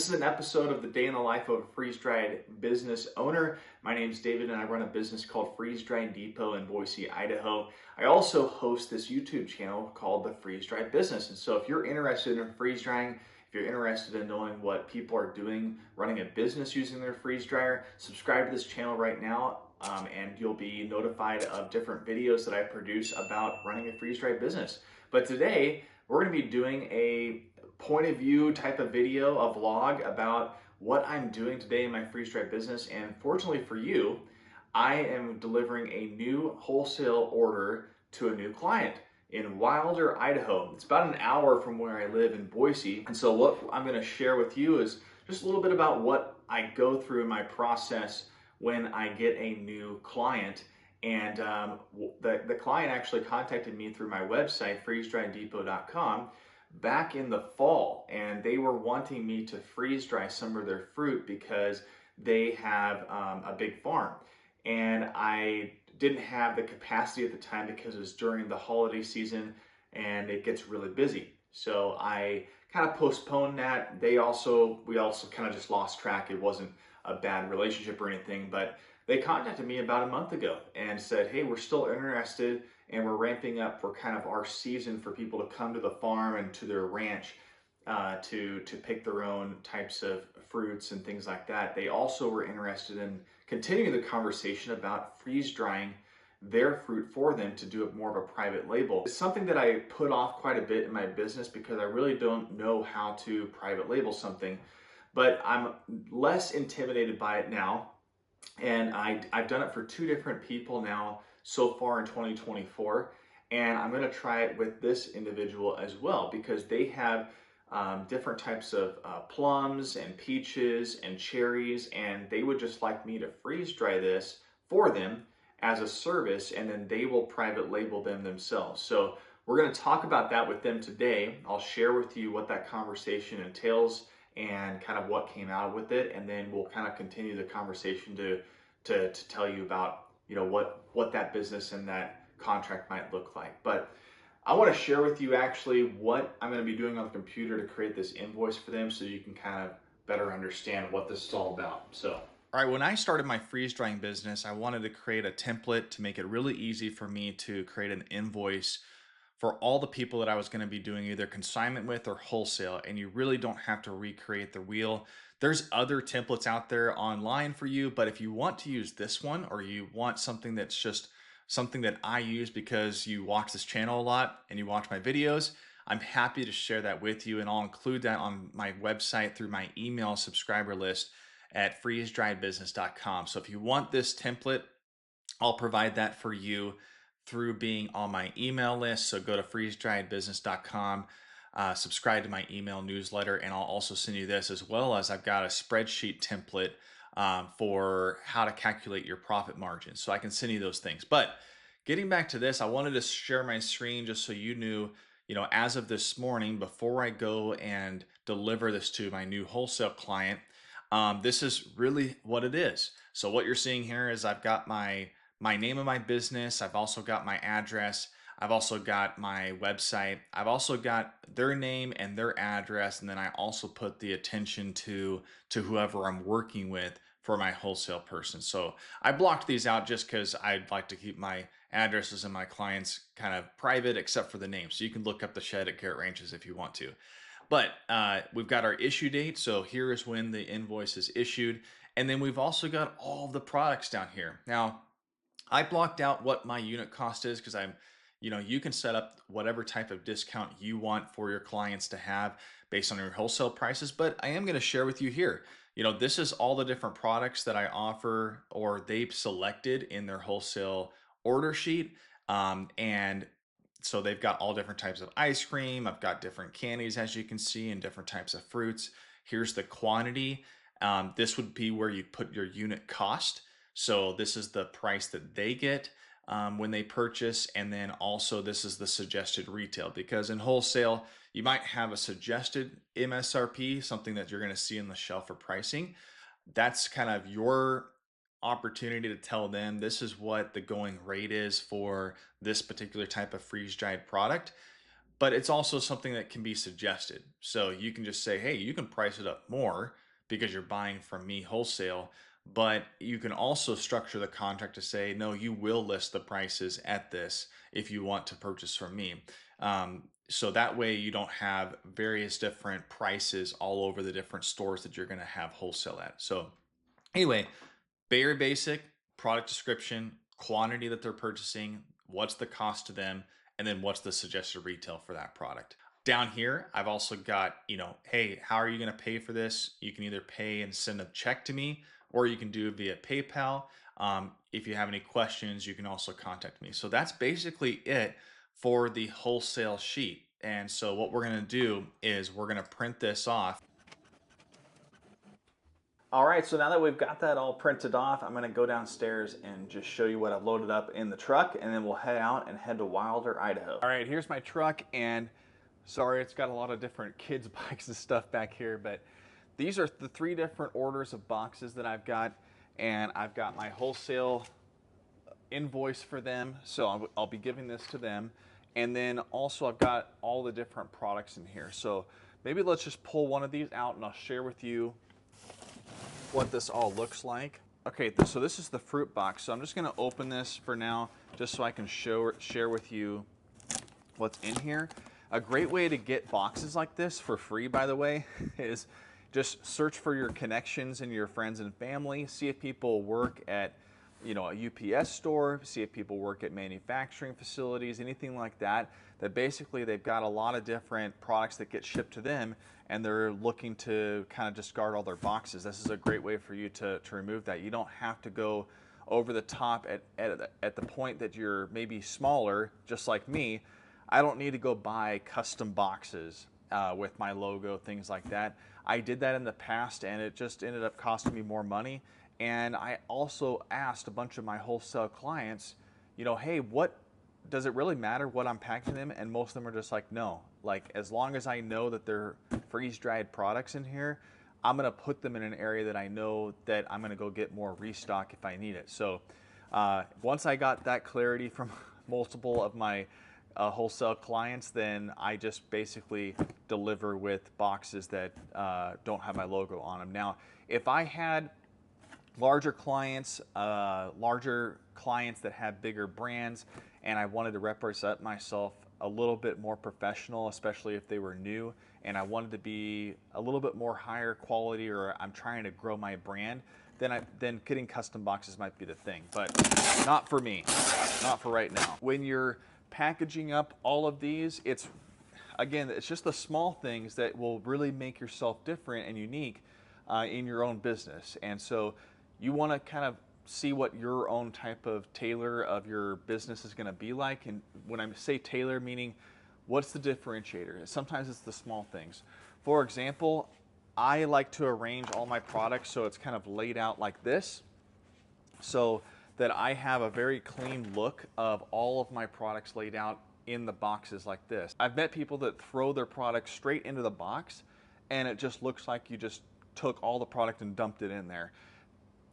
This is an episode of the day in the life of a freeze-dried business owner. My name is David and I run a business called Freeze Dried Depot in Boise, Idaho. I also host this YouTube channel called the Freeze Dried Business. And so if you're interested in freeze drying, if you're interested in knowing what people are doing, running a business using their freeze dryer, subscribe to this channel right now and you'll be notified of different videos that I produce about running a freeze-dried business. But today, we're going to be doing a point of view type of video, a vlog about what I'm doing today in my freeze-dried business. And fortunately for you, I am delivering a new wholesale order to a new client in Wilder, Idaho. It's about an hour from where I live in Boise. And so what I'm going to share with you is just a little bit about what I go through in my process when I get a new client. And the client actually contacted me through my website, freezedrydepot.com, back in the fall, and they were wanting me to freeze dry some of their fruit because they have a big farm. And I didn't have the capacity at the time because it was during the holiday season and it gets really busy. So I kind of postponed that. We also kind of just lost track. It wasn't a bad relationship or anything, but they contacted me about a month ago and said, hey, we're still interested and we're ramping up for kind of our season for people to come to the farm and to their ranch to pick their own types of fruits and things like that. They also were interested in continuing the conversation about freeze drying their fruit for them to do it more of a private label. It's something that I put off quite a bit in my business because I really don't know how to private label something, but I'm less intimidated by it now. And I've done it for two different people now so far in 2024. And I'm going to try it with this individual as well because they have different types of plums and peaches and cherries. And they would just like me to freeze dry this for them as a service. And then they will private label them themselves. So we're going to talk about that with them today. I'll share with you what that conversation entails and kind of what came out with it, and then we'll kind of continue the conversation to tell you about what that business and that contract might look like. But I want to share with you actually what I'm going to be doing on the computer to create this invoice for them so you can kind of better understand what this is all about. So all right, when I started my freeze drying business, I wanted to create a template to make it really easy for me to create an invoice for all the people that I was going to be doing either consignment with or wholesale, and you really don't have to recreate the wheel. There's other templates out there online for you, but if you want to use this one or you want something that's just something that I use because you watch this channel a lot and you watch my videos, I'm happy to share that with you, and I'll include that on my website through my email subscriber list at freezedriedbusiness.com. So if you want this template, I'll provide that for you through being on my email list. So go to freezedriedbusiness.com, subscribe to my email newsletter, and I'll also send you this, as well as I've got a spreadsheet template for how to calculate your profit margin. So I can send you those things. But getting back to this, I wanted to share my screen just so you knew, as of this morning, before I go and deliver this to my new wholesale client, this is really what it is. So what you're seeing here is I've got my name of my business. I've also got my address. I've also got my website. I've also got their name and their address. And then I also put the attention to whoever I'm working with for my wholesale person. So I blocked these out just because I'd like to keep my addresses and my clients kind of private, except for the name. So you can look up the shed at Garrett Ranches if you want to. But we've got our issue date. So here is when the invoice is issued. And then we've also got all of the products down here. Now, I blocked out what my unit cost is because you can set up whatever type of discount you want for your clients to have based on your wholesale prices. But I am going to share with you here, this is all the different products that I offer or they've selected in their wholesale order sheet. And so they've got all different types of ice cream. I've got different candies, as you can see, and different types of fruits. Here's the quantity. This would be where you put your unit cost. So this is the price that they get when they purchase. And then also this is the suggested retail, because in wholesale, you might have a suggested MSRP, something that you're going to see in the shelf for pricing. That's kind of your opportunity to tell them this is what the going rate is for this particular type of freeze dried product. but it's also something that can be suggested. So you can just say, hey, you can price it up more because you're buying from me wholesale, but you can also structure the contract to say, no, you will list the prices at this if you want to purchase from me. So that way you don't have various different prices all over the different stores that you're going to have wholesale at. So anyway, very basic product description, quantity that they're purchasing, what's the cost to them, and then what's the suggested retail for that product. Down here, I've also got, hey, how are you going to pay for this? You can either pay and send a check to me, or you can do it via PayPal. If you have any questions, you can also contact me. So that's basically it for the wholesale sheet. And so what we're going to do is we're going to print this off. All right, so now that we've got that all printed off, I'm gonna go downstairs and just show you what I've loaded up in the truck, and then we'll head out and head to Wilder, Idaho. All right, here's my truck, and sorry, it's got a lot of different kids' bikes and stuff back here, but these are the 3 different orders of boxes that I've got, and I've got my wholesale invoice for them, so I'll be giving this to them, and then also I've got all the different products in here. So maybe let's just pull one of these out, and I'll share with you what this all looks like. Okay, so this is the fruit box. So I'm just gonna open this for now, just so I can share with you what's in here. A great way to get boxes like this for free, by the way, is just search for your connections and your friends and family. See if people work at, a UPS store, see if people work at manufacturing facilities, anything like that, that basically they've got a lot of different products that get shipped to them, and they're looking to kind of discard all their boxes. This is a great way for you to remove that. You don't have to go over the top at the point that you're maybe smaller, just like me. I don't need to go buy custom boxes with my logo, things like that. I did that in the past, and it just ended up costing me more money. And I also asked a bunch of my wholesale clients, hey, what does it really matter what I'm packaging them? And most of them are just like, no. Like, as long as I know that they're freeze-dried products in here, I'm gonna put them in an area that I know that I'm gonna go get more restock if I need it. So once I got that clarity from multiple of my wholesale clients, then I just basically deliver with boxes that don't have my logo on them. Now, if I had larger clients that have bigger brands, and I wanted to represent myself a little bit more professional, especially if they were new, and I wanted to be a little bit more higher quality, or I'm trying to grow my brand, then getting custom boxes might be the thing, but not for me, not for right now. When you're packaging up all of these, it's just the small things that will really make yourself different and unique in your own business. And so you want to kind of see what your own type of tailor of your business is going to be like. And when I say tailor, meaning what's the differentiator? Sometimes it's the small things. For example, I like to arrange all my products so it's kind of laid out like this, so that I have a very clean look of all of my products laid out in the boxes like this. I've met people that throw their products straight into the box, and it just looks like you just took all the product and dumped it in there.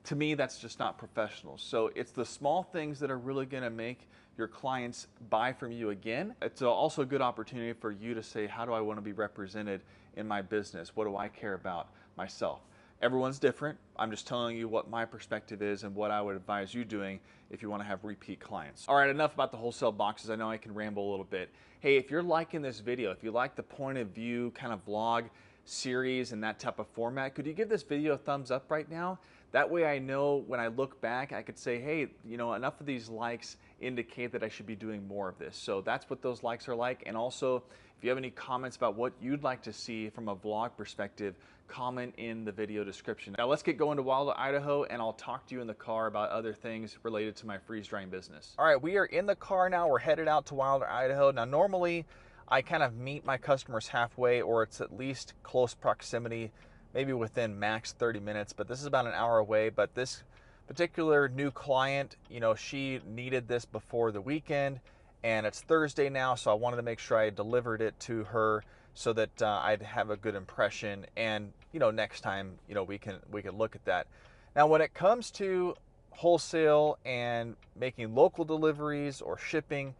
To me, that's just not professional. So it's the small things that are really gonna make your clients buy from you again. It's also a good opportunity for you to say, how do I wanna be represented in my business? What do I care about myself? Everyone's different. I'm just telling you what my perspective is and what I would advise you doing if you wanna have repeat clients. All right, enough about the wholesale boxes. I know I can ramble a little bit. Hey, if you're liking this video, if you like the point of view kind of vlog series and that type of format, could you give this video a thumbs up right now? That way I know when I look back, I could say, hey, enough of these likes indicate that I should be doing more of this. So that's what those likes are like. And also, if you have any comments about what you'd like to see from a vlog perspective, comment in the video description. Now let's get going to Wilder, Idaho, and I'll talk to you in the car about other things related to my freeze drying business. All right, we are in the car now. We're headed out to Wilder, Idaho. Now normally I kind of meet my customers halfway, or it's at least close proximity, maybe within max 30 minutes, but this is about an hour away. But this particular new client, she needed this before the weekend, and it's Thursday now, so I wanted to make sure I delivered it to her so that I'd have a good impression, and next time we can look at that. Now when it comes to wholesale and making local deliveries or shipping,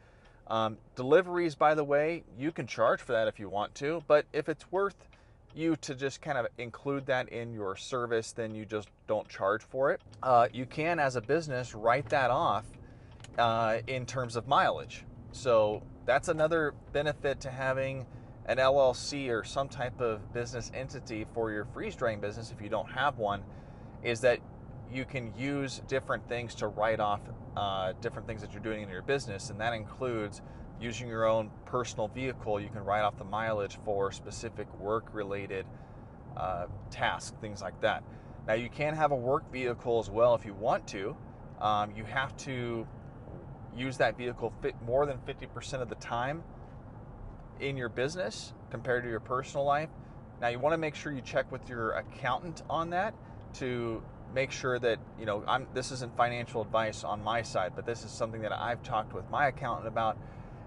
Deliveries, by the way, you can charge for that if you want to, but if it's worth you to just kind of include that in your service, then you just don't charge for it. You can, as a business, write that off in terms of mileage. So that's another benefit to having an LLC or some type of business entity for your freeze drying business, if you don't have one, is that you can use different things to write off different things that you're doing in your business, and that includes using your own personal vehicle. You can write off the mileage for specific work-related tasks, things like that. Now, you can have a work vehicle as well if you want to. You have to use that vehicle more than 50% of the time in your business compared to your personal life. Now, you want to make sure you check with your accountant on that to make sure that, this isn't financial advice on my side, but this is something that I've talked with my accountant about.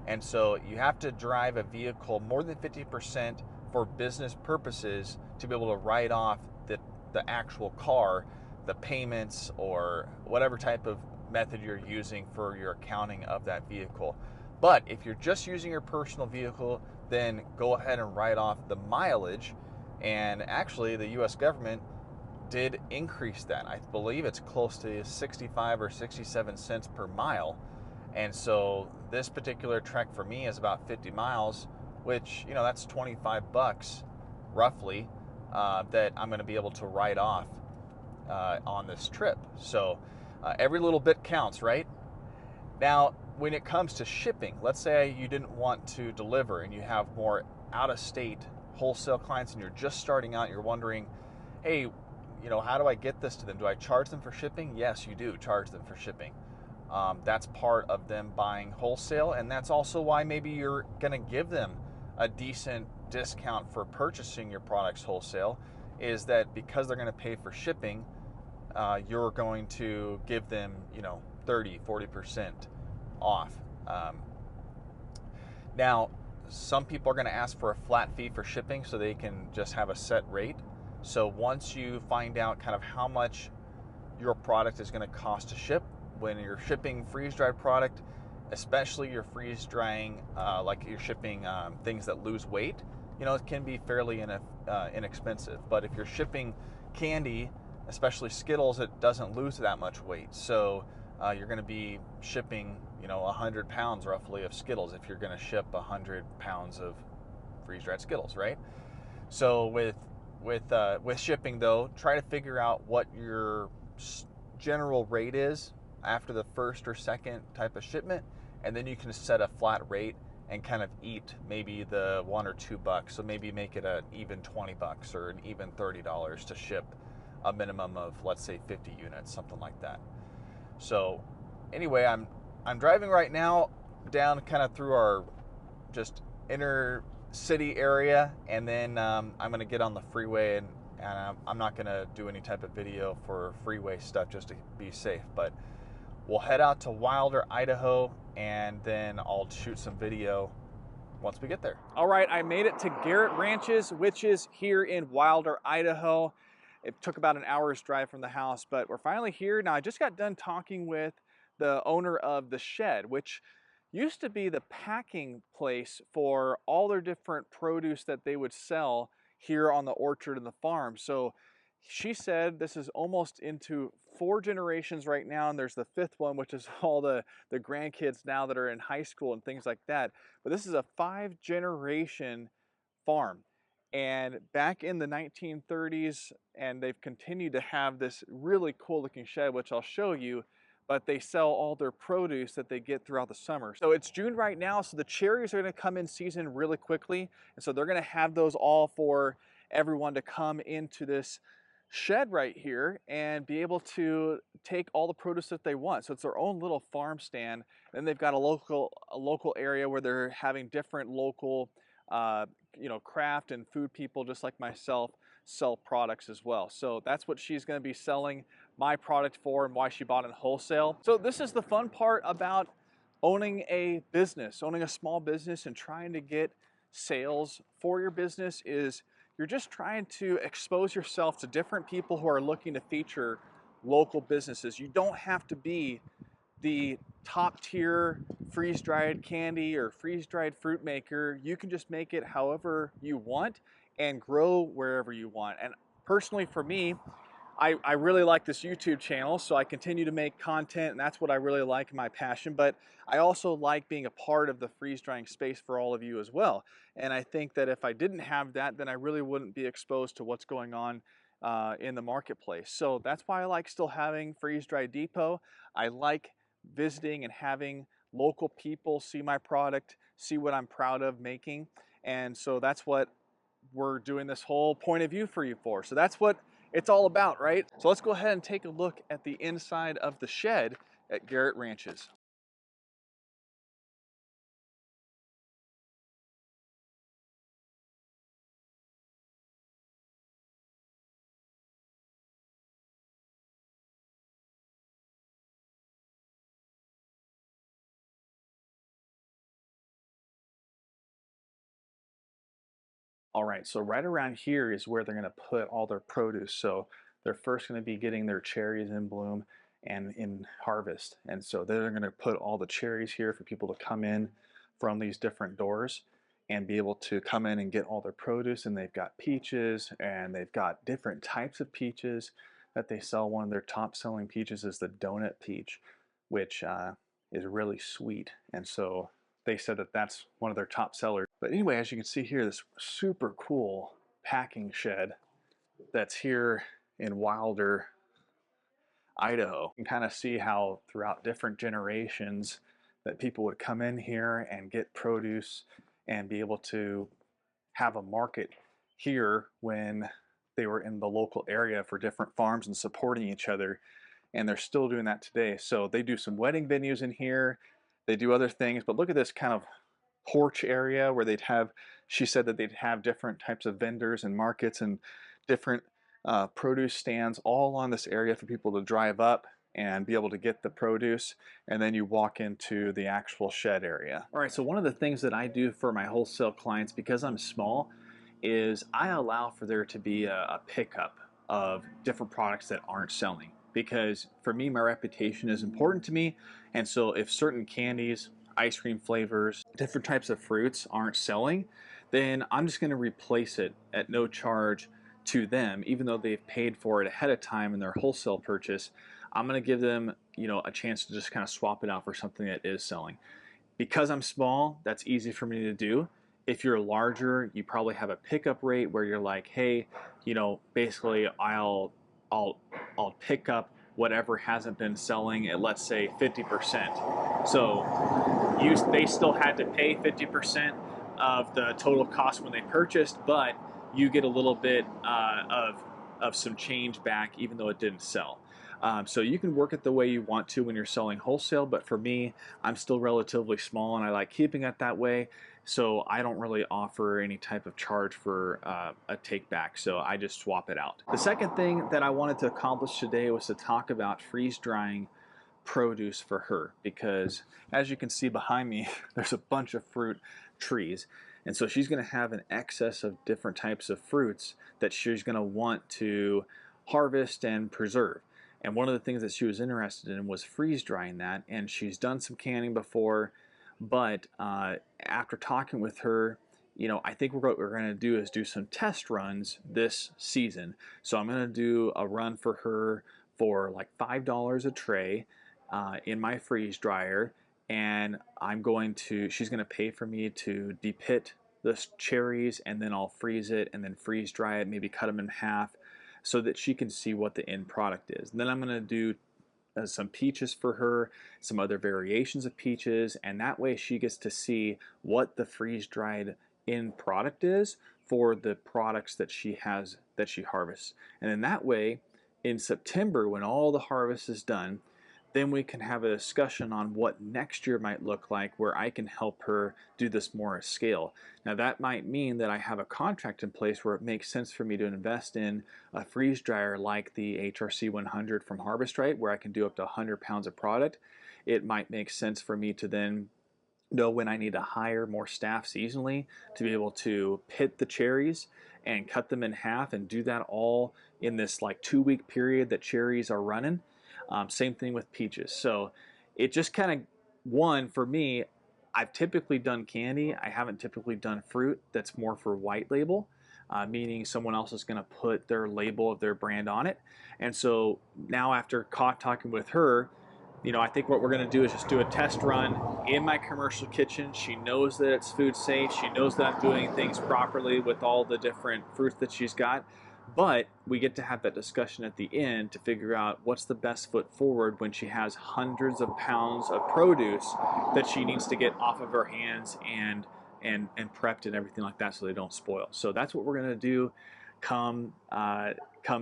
And so you have to drive a vehicle more than 50% for business purposes to be able to write off the actual car, the payments, or whatever type of method you're using for your accounting of that vehicle. But if you're just using your personal vehicle, then go ahead and write off the mileage. And actually, the US government did increase that. I believe it's close to 65 or 67 cents per mile. And so this particular trek for me is about 50 miles, which, that's 25 bucks roughly that I'm going to be able to write off on this trip. So every little bit counts, right? Now, when it comes to shipping, let's say you didn't want to deliver and you have more out-of-state wholesale clients and you're just starting out, you're wondering, hey, how do I get this to them? Do I charge them for shipping? Yes, you do charge them for shipping. That's part of them buying wholesale, and that's also why maybe you're going to give them a decent discount for purchasing your products wholesale, is that because they're going to pay for shipping, you're going to give them, 30-40% off. Now, some people are going to ask for a flat fee for shipping so they can just have a set rate. So once you find out kind of how much your product is going to cost to ship, when you're shipping freeze-dried product, especially you're freeze drying, like you're shipping things that lose weight, it can be fairly inexpensive. But if you're shipping candy, especially Skittles, it doesn't lose that much weight. So you're going to be shipping, 100 pounds roughly of Skittles if you're going to ship 100 pounds of freeze-dried Skittles, right? So with shipping though, try to figure out what your general rate is after the first or second type of shipment, and then you can set a flat rate and kind of eat maybe the $1 or $2. So maybe make it an even $20 or an even $30 to ship a minimum of, let's say, 50 units, something like that. So anyway, I'm driving right now down kind of through our just inner city area, and then I'm going to get on the freeway, and I'm not going to do any type of video for freeway stuff just to be safe, but we'll head out to Wilder, Idaho, and then I'll shoot some video once we get there. All right, I made it to Garrett Ranches, which is here in Wilder, Idaho. It took about an hour's drive from the house, but we're finally here. Now, I just got done talking with the owner of the shed, which used to be the packing place for all their different produce that they would sell here on the orchard and the farm. So she said this is almost into 4 generations right now, and there's the 5th one, which is all the grandkids now that are in high school and things like that. But this is a 5-generation farm. And back in the 1930s, and they've continued to have this really cool looking shed, which I'll show you, but they sell all their produce that they get throughout the summer. So it's June right now, so the cherries are gonna come in season really quickly. And so they're gonna have those all for everyone to come into this shed right here and be able to take all the produce that they want. So it's their own little farm stand. And they've got a local area where they're having different local craft and food people just like myself sell products as well. So that's what she's going to be selling my product for, and why she bought in wholesale. So this is the fun part about owning a business, owning a small business, and trying to get sales for your business, is you're just trying to expose yourself to different people who are looking to feature local businesses. You don't have to be the top tier freeze-dried candy or freeze-dried fruit maker. You can just make it however you want and grow wherever you want. And personally for me, I really like this YouTube channel, so I continue to make content, and that's what I really like, my passion. But I also like being a part of the freeze drying space for all of you as well. And I think that if I didn't have that, then I really wouldn't be exposed to what's going on in the marketplace. So that's why I like still having Freeze Dry Depot. I like visiting and having local people see my product, see what I'm proud of making. And so that's what we're doing this whole point of view for you for. So that's what it's all about, right? So let's go ahead and take a look at the inside of the shed at Garrett Ranches. All right, so right around here is where they're going to put all their produce. So they're first going to be getting their cherries in bloom and in harvest. And so they're going to put all the cherries here for people to come in from these different doors and be able to come in and get all their produce. And they've got peaches, and they've got different types of peaches that they sell. One of their top selling peaches is the donut peach, which is really sweet. And so they said that that's one of their top sellers. But anyway, as you can see here, this super cool packing shed that's here in Wilder, Idaho. You can kind of see how throughout different generations that people would come in here and get produce and be able to have a market here when they were in the local area for different farms and supporting each other. And they're still doing that today. So they do some wedding venues in here. They do other things, but look at this kind of porch area where they'd have, she said that they'd have different types of vendors and markets and different produce stands all on this area for people to drive up and be able to get the produce, and then you walk into the actual shed area. All right, so one of the things that I do for my wholesale clients, because I'm small, is I allow for there to be a pickup of different products that aren't selling. Because for me, my reputation is important to me, and so if certain candies, ice cream flavors, different types of fruits aren't selling, then I'm just going to replace it at no charge to them, even though they've paid for it ahead of time in their wholesale purchase. I'm going to give them, a chance to just kind of swap it out for something that is selling. Because I'm small, that's easy for me to do. If you're larger, you probably have a pickup rate where you're like, hey, basically I'll pick up whatever hasn't been selling at, let's say, 50%. So they still had to pay 50% of the total cost when they purchased, but you get a little bit of some change back even though it didn't sell. So you can work it the way you want to when you're selling wholesale, but for me, I'm still relatively small and I like keeping it that way. So I don't really offer any type of charge for a take back. So I just swap it out. The second thing that I wanted to accomplish today was to talk about freeze drying produce for her, because as you can see behind me, there's a bunch of fruit trees. And so she's going to have an excess of different types of fruits that she's going to want to harvest and preserve. And one of the things that she was interested in was freeze drying that. And she's done some canning before, but after talking with her, I think what we're going to do is do some test runs this season. So I'm going to do a run for her for like $5 a tray in my freeze dryer, and she's going to pay for me to depit the cherries, and then I'll freeze it and then freeze dry it, maybe cut them in half so that she can see what the end product is. And then I'm going to do some peaches for her, some other variations of peaches, and that way she gets to see what the freeze dried end product is for the products that she harvests. And in that way, in September, when all the harvest is done, then we can have a discussion on what next year might look like, where I can help her do this more at scale. Now that might mean that I have a contract in place where it makes sense for me to invest in a freeze dryer like the HRC 100 from Harvest Right, where I can do up to 100 pounds of product. It might make sense for me to then know when I need to hire more staff seasonally to be able to pit the cherries and cut them in half and do that all in this like 2-week period that cherries are running. Same thing with peaches. So it just kind of, one, for me, I've typically done candy. I haven't typically done fruit. That's more for white label, meaning someone else is going to put their label of their brand on it. And so now, after talking with her, I think what we're going to do is just do a test run in my commercial kitchen. She knows that it's food safe. She knows that I'm doing things properly with all the different fruits that she's got. But we get to have that discussion at the end to figure out what's the best foot forward when she has hundreds of pounds of produce that she needs to get off of her hands and prepped and everything like that so they don't spoil. So that's what we're going to do come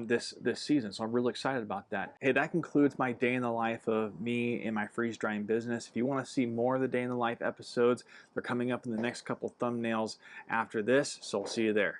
this season. So I'm really excited about that. Hey, that concludes my day in the life of me in my freeze drying business. If you want to see more of the day in the life episodes, they're coming up in the next couple thumbnails after this. So I'll see you there.